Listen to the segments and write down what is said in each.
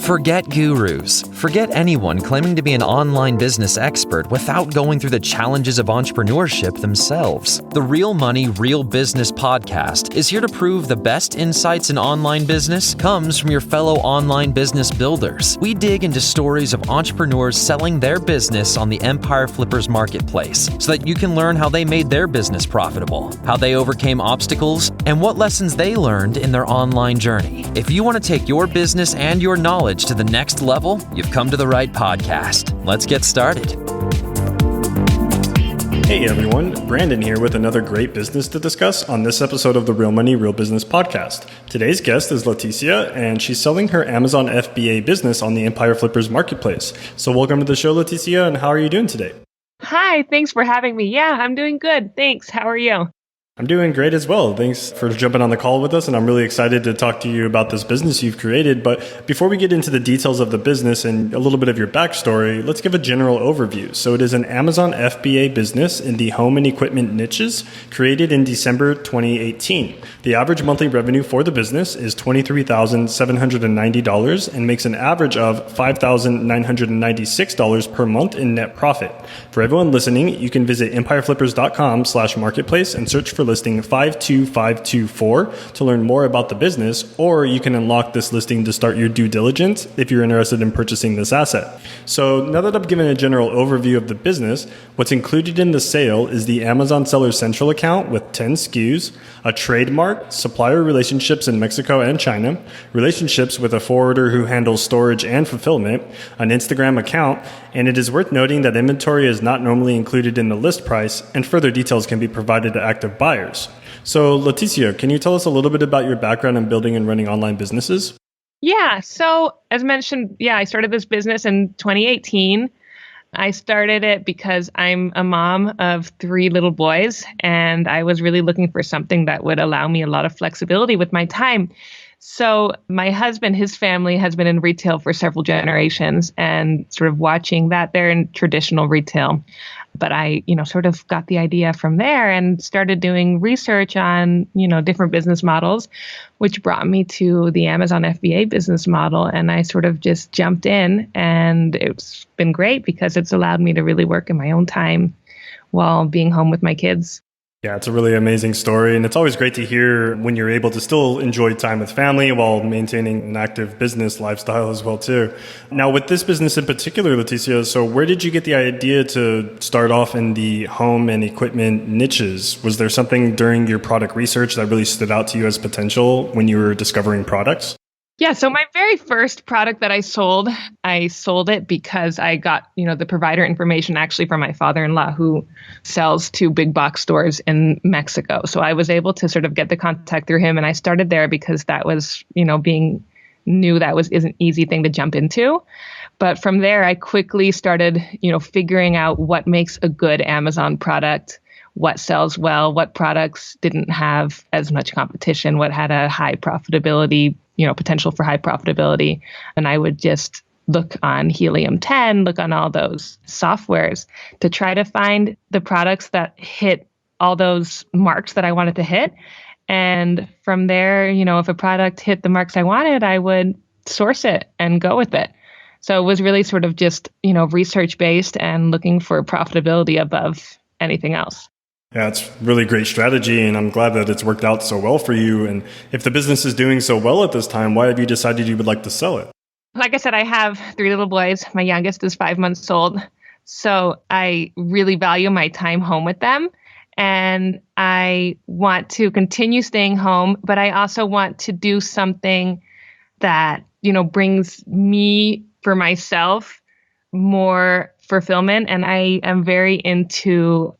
Forget gurus. Forget anyone claiming to be an online business expert without going through the challenges of entrepreneurship themselves. The Real Money, Real Business podcast is here to prove the best insights in online business comes from your fellow online business builders. We dig into stories of entrepreneurs selling their business on the Empire Flippers marketplace so that you can learn how they made their business profitable, how they overcame obstacles, and what lessons they learned in their online journey. If you want to take your business and your knowledge to the next level, you've come to the right podcast. Let's get started. Hey everyone, Brandon here with another great business to discuss on this episode of the Real Money, Real Business podcast. Today's guest is Leticia, and she's selling her Amazon FBA business on the Empire Flippers marketplace. So welcome to the show, Leticia, and how are you doing today? Hi, thanks for having me. Yeah, I'm doing good. Thanks. How are you? I'm doing great as well. Thanks for jumping on the call with us, and I'm really excited to talk to you about this business you've created. But before we get into the details of the business and a little bit of your backstory, let's give a general overview. So it is an Amazon FBA business in the home and equipment niches, created in December 2018. The average monthly revenue for the business is $23,790 and makes an average of $5,996 per month in net profit. For everyone listening, you can visit empireflippers.com/marketplace and search for listing 52524 to learn more about the business, or you can unlock this listing to start your due diligence if you're interested in purchasing this asset. So now that I've given a general overview of the business, what's included in the sale is the Amazon Seller Central account with 10 SKUs, a trademark, supplier relationships in Mexico and China, relationships with a forwarder who handles storage and fulfillment, an Instagram account, and it is worth noting that inventory is not normally included in the list price, and further details can be provided to active buyers. So Leticia, can you tell us a little bit about your background in building and running online businesses? Yeah, so as mentioned, I started this business in 2018. I started it because I'm a mom of 3 little boys, and I was really looking for something that would allow me a lot of flexibility with my time. So my husband, his family has been in retail for several generations, and sort of watching that, they're in traditional retail. But I, sort of got the idea from there and started doing research on, different business models, which brought me to the Amazon FBA business model. And I sort of just jumped in, and it's been great because it's allowed me to really work in my own time while being home with my kids. Yeah, it's a really amazing story, and it's always great to hear when you're able to still enjoy time with family while maintaining an active business lifestyle as well too. Now, with this business in particular, Leticia, so where did you get the idea to start off in the home and equipment niches? Was there something during your product research that really stood out to you as potential when you were discovering products? Yeah, so my very first product that I sold it because I got, the provider information actually from my father-in-law, who sells to big box stores in Mexico. So I was able to sort of get the contact through him, and I started there because that was, being new, that is an easy thing to jump into. But from there, I quickly started, figuring out what makes a good Amazon product, what sells well, what products didn't have as much competition, what had a high profitability, potential for high profitability. And I would just look on Helium 10, look on all those softwares to try to find the products that hit all those marks that I wanted to hit. And from there, if a product hit the marks I wanted, I would source it and go with it. So it was really sort of just, research based and looking for profitability above anything else. Yeah, it's really great strategy, and I'm glad that it's worked out so well for you. And if the business is doing so well at this time, why have you decided you would like to sell it? Like I said, I have 3 little boys. My youngest is 5 months old. So I really value my time home with them. And I want to continue staying home, but I also want to do something that, brings me, for myself, more fulfillment. And I am very into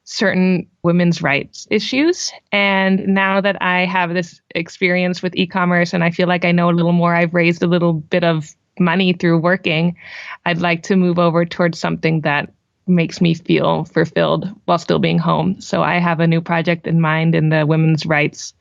certain women's rights issues. And now that I have this experience with e-commerce and I feel like I know a little more, I've raised a little bit of money through working, I'd like to move over towards something that makes me feel fulfilled while still being home. So I have a new project in mind in the women's rights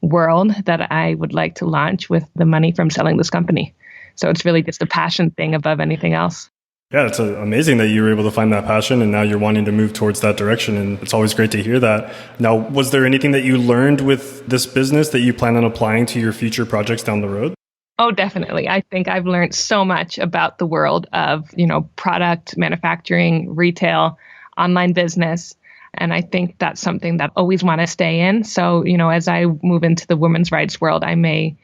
world that I would like to launch with the money from selling this company. So it's really just a passion thing above anything else. Yeah, it's amazing that you were able to find that passion and now you're wanting to move towards that direction. And it's always great to hear that. Now, was there anything that you learned with this business that you plan on applying to your future projects down the road? Oh, definitely. I think I've learned so much about the world of, product manufacturing, retail, online business. And I think that's something that I always want to stay in. So, as I move into the women's rights world, I may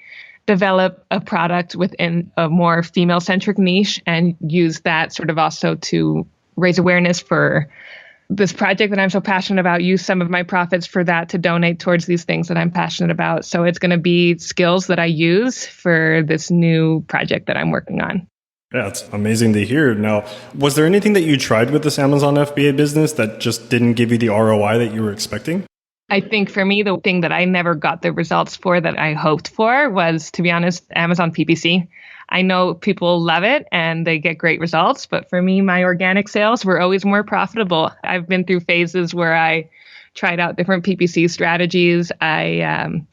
develop a product within a more female-centric niche and use that sort of also to raise awareness for this project that I'm so passionate about, use some of my profits for that to donate towards these things that I'm passionate about. So it's going to be skills that I use for this new project that I'm working on. Yeah, it's amazing to hear. Now, was there anything that you tried with this Amazon FBA business that just didn't give you the ROI that you were expecting? I think for me, the thing that I never got the results for that I hoped for was, to be honest, Amazon PPC. I know people love it and they get great results, but for me, my organic sales were always more profitable. I've been through phases where I tried out different PPC strategies. I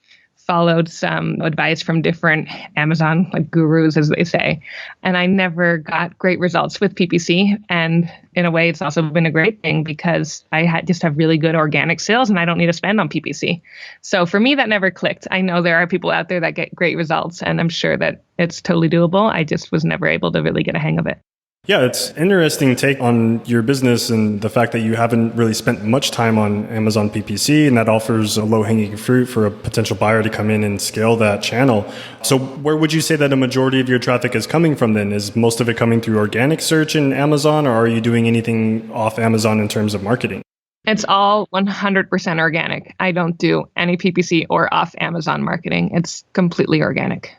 followed some advice from different Amazon gurus, as they say, and I never got great results with PPC. And in a way, it's also been a great thing because I just have really good organic sales and I don't need to spend on PPC. So for me, that never clicked. I know there are people out there that get great results, and I'm sure that it's totally doable. I just was never able to really get a hang of it. Yeah, it's interesting take on your business and the fact that you haven't really spent much time on Amazon PPC, and that offers a low-hanging fruit for a potential buyer to come in and scale that channel. So where would you say that a majority of your traffic is coming from then? Is most of it coming through organic search in Amazon, or are you doing anything off Amazon in terms of marketing? It's all 100% organic. I don't do any PPC or off Amazon marketing. It's completely organic.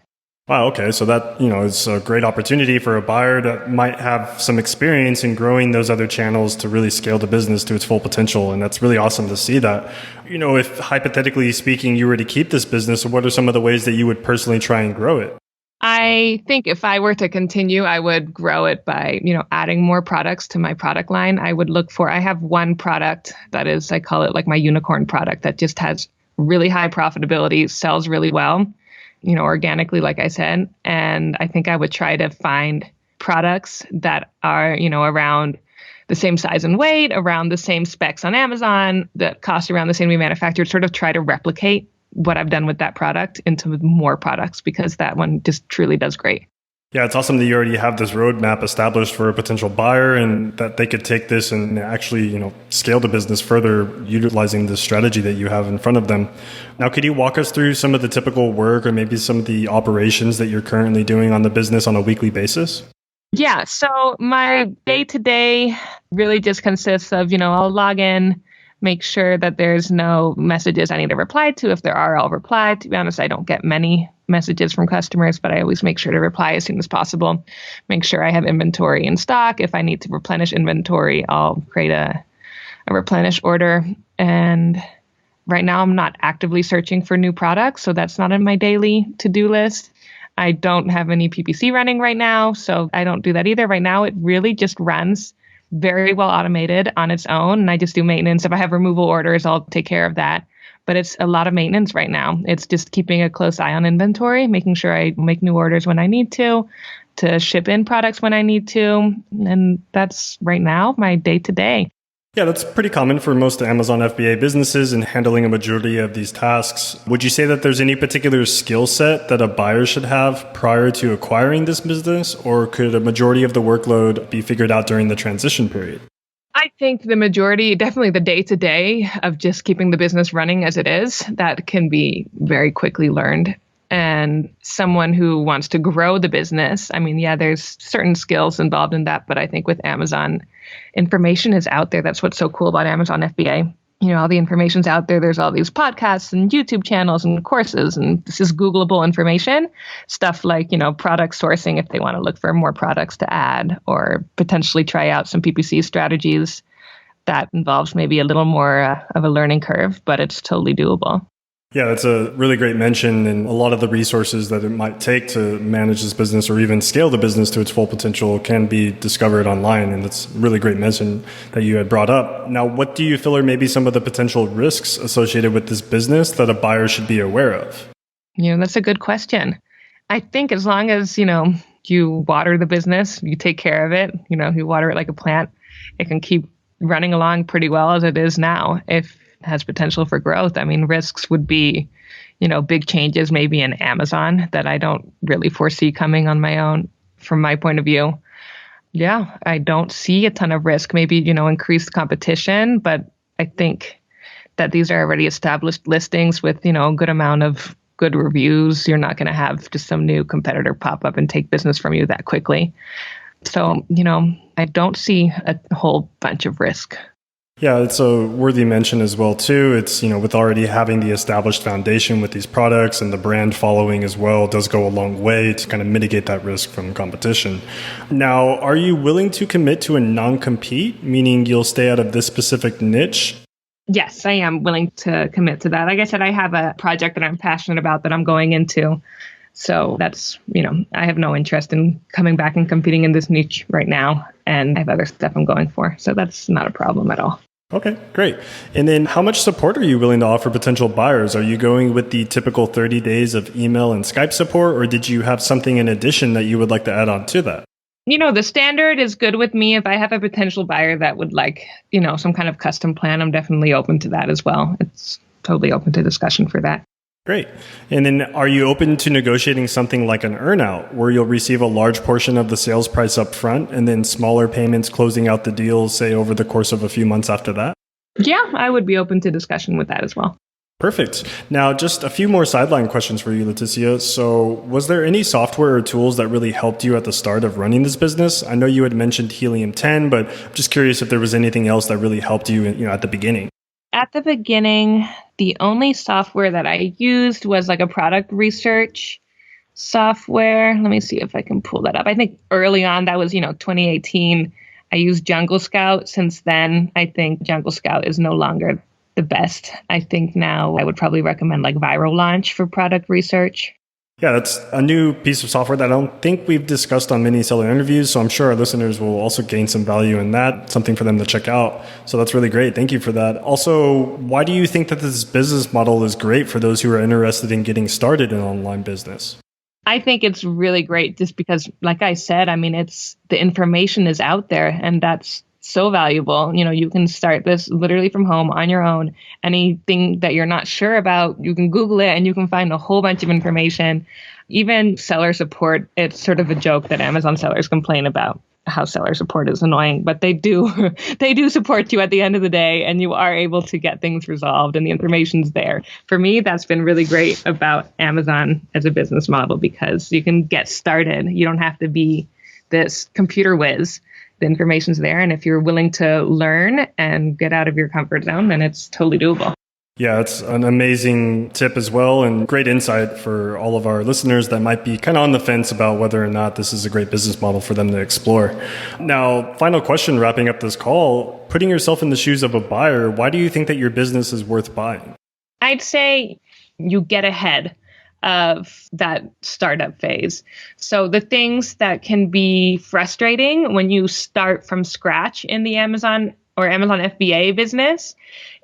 Wow. Okay. So that, is a great opportunity for a buyer that might have some experience in growing those other channels to really scale the business to its full potential. And that's really awesome to see that. If hypothetically speaking, you were to keep this business, what are some of the ways that you would personally try and grow it? I think if I were to continue, I would grow it by, adding more products to my product line. I have one product that is, I call it my unicorn product that just has really high profitability, sells really well. Organically, like I said. And I think I would try to find products that are, around the same size and weight, around the same specs on Amazon, that cost around the same to be manufactured, sort of try to replicate what I've done with that product into more products, because that one just truly does great. Yeah, it's awesome that you already have this roadmap established for a potential buyer and that they could take this and actually, scale the business further utilizing the strategy that you have in front of them. Now, could you walk us through some of the typical work or maybe some of the operations that you're currently doing on the business on a weekly basis? Yeah, so my day-to-day really just consists of, I'll log in, make sure that there's no messages I need to reply to. If there are, I'll reply. To be honest, I don't get many messages from customers, but I always make sure to reply as soon as possible. Make sure I have inventory in stock. If I need to replenish inventory, I'll create a replenish order. And right now I'm not actively searching for new products, so that's not on my daily to-do list. I don't have any PPC running right now, so I don't do that either. Right now, it really just runs very well automated on its own, and I just do maintenance. If I have removal orders, I'll take care of that. But it's a lot of maintenance right now. It's just keeping a close eye on inventory, making sure I make new orders when I need to ship in products when I need to. And that's right now my day-to-day. Yeah, that's pretty common for most Amazon FBA businesses in handling a majority of these tasks. Would you say that there's any particular skill set that a buyer should have prior to acquiring this business, or could a majority of the workload be figured out during the transition period? I think the majority, definitely the day-to-day of just keeping the business running as it is, that can be very quickly learned. And someone who wants to grow the business, there's certain skills involved in that, but I think with Amazon, information is out there. That's what's so cool about Amazon FBA. All the information's out there. There's all these podcasts and YouTube channels and courses, and this is Googleable information. Stuff like, product sourcing if they want to look for more products to add, or potentially try out some PPC strategies. That involves maybe a little more of a learning curve, but it's totally doable. Yeah, that's a really great mention, and a lot of the resources that it might take to manage this business or even scale the business to its full potential can be discovered online, and that's a really great mention that you had brought up. Now, what do you feel are maybe some of the potential risks associated with this business that a buyer should be aware of? That's a good question. I think as long as, you water the business, you take care of it, you water it like a plant, it can keep running along pretty well as it is now. If has potential for growth. Risks would be, big changes maybe in Amazon that I don't really foresee coming on my own from my point of view. Yeah, I don't see a ton of risk, maybe, increased competition, but I think that these are already established listings with, a good amount of good reviews. You're not going to have just some new competitor pop up and take business from you that quickly. So, I don't see a whole bunch of risk. Yeah, it's a worthy mention as well, too. It's, with already having the established foundation with these products and the brand following as well does go a long way to kind of mitigate that risk from competition. Now, are you willing to commit to a non-compete, meaning you'll stay out of this specific niche? Yes, I am willing to commit to that. Like I said, I have a project that I'm passionate about that I'm going into. So that's, I have no interest in coming back and competing in this niche right now. And I have other stuff I'm going for. So that's not a problem at all. Okay, great. And then how much support are you willing to offer potential buyers? Are you going with the typical 30 days of email and Skype support, or did you have something in addition that you would like to add on to that? The standard is good with me. If I have a potential buyer that would like, some kind of custom plan, I'm definitely open to that as well. It's totally open to discussion for that. Great. And then are you open to negotiating something like an earnout where you'll receive a large portion of the sales price up front and then smaller payments closing out the deal, say, over the course of a few months after that? Yeah, I would be open to discussion with that as well. Perfect. Now, just a few more sideline questions for you, Leticia. So was there any software or tools that really helped you at the start of running this business? I know you had mentioned Helium 10, but I'm just curious if there was anything else that really helped you, at the beginning. At the beginning, the only software that I used was like a product research software. Let me see if I can pull that up. I think early on, that was, 2018, I used Jungle Scout. Since then, I think Jungle Scout is no longer the best. I think now I would probably recommend like Viral Launch for product research. Yeah, that's a new piece of software that I don't think we've discussed on many seller interviews. So I'm sure our listeners will also gain some value in that, something for them to check out. So that's really great. Thank you for that. Also, why do you think that this business model is great for those who are interested in getting started in online business? I think it's really great just because, like I said, it's the information is out there and that's so valuable. You can start this literally from home on your own. Anything that you're not sure about, you can Google it and you can find a whole bunch of information. Even seller support, it's sort of a joke that Amazon sellers complain about how seller support is annoying, but they do support you at the end of the day and you are able to get things resolved and the information's there. For me, that's been really great about Amazon as a business model because you can get started. You don't have to be this computer whiz. The information's there. And if you're willing to learn and get out of your comfort zone, then it's totally doable. Yeah, it's an amazing tip as well and great insight for all of our listeners that might be kind of on the fence about whether or not this is a great business model for them to explore. Now, final question wrapping up this call, putting yourself in the shoes of a buyer, why do you think that your business is worth buying? I'd say you get ahead of that startup phase. So the things that can be frustrating when you start from scratch in the Amazon or Amazon FBA business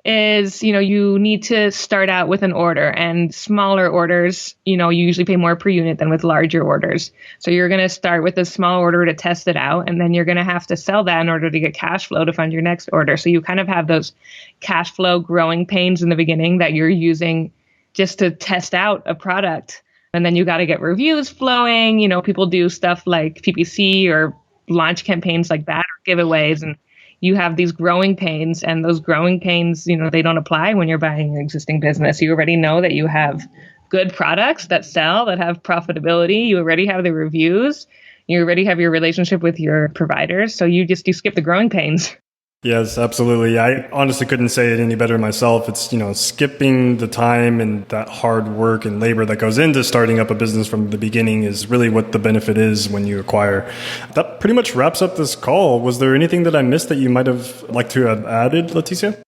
is, you need to start out with an order, and smaller orders, you usually pay more per unit than with larger orders. So you're going to start with a small order to test it out, and then you're going to have to sell that in order to get cash flow to fund your next order. So you kind of have those cash flow growing pains in the beginning that you're using just to test out a product. And then you got to get reviews flowing. People do stuff like PPC or launch campaigns like that or giveaways. And you have these growing pains, and those growing pains, they don't apply when you're buying an existing business. You already know that you have good products that sell, that have profitability. You already have the reviews. You already have your relationship with your providers. So you skip the growing pains. Yes, absolutely. I honestly couldn't say it any better myself. It's, skipping the time and that hard work and labor that goes into starting up a business from the beginning is really what the benefit is when you acquire. That pretty much wraps up this call. Was there anything that I missed that you might have liked to have added, Leticia?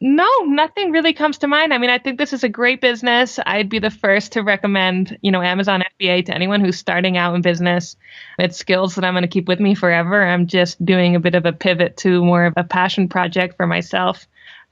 No, nothing really comes to mind. I think this is a great business. I'd be the first to recommend, Amazon FBA to anyone who's starting out in business. It's skills that I'm going to keep with me forever. I'm just doing a bit of a pivot to more of a passion project for myself.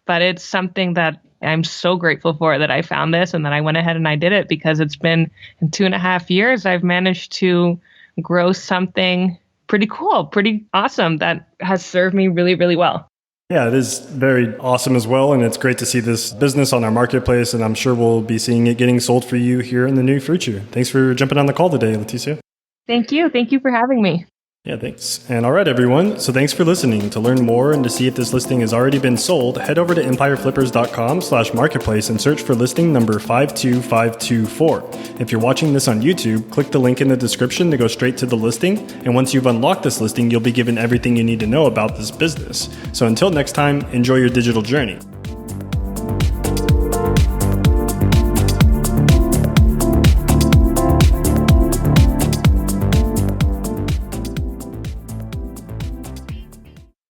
But it's something that I'm so grateful for that I found this and that I went ahead and I did it, because it's been in 2.5 years, I've managed to grow something pretty cool, pretty awesome that has served me really, really well. Yeah, it is very awesome as well. And it's great to see this business on our marketplace. And I'm sure we'll be seeing it getting sold for you here in the near future. Thanks for jumping on the call today, Leticia. Thank you. Thank you for having me. Yeah, thanks. And all right, everyone. So thanks for listening. To learn more and to see if this listing has already been sold, head over to empireflippers.com/marketplace and search for listing number 52524. If you're watching this on YouTube, click the link in the description to go straight to the listing. And once you've unlocked this listing, you'll be given everything you need to know about this business. So until next time, enjoy your digital journey.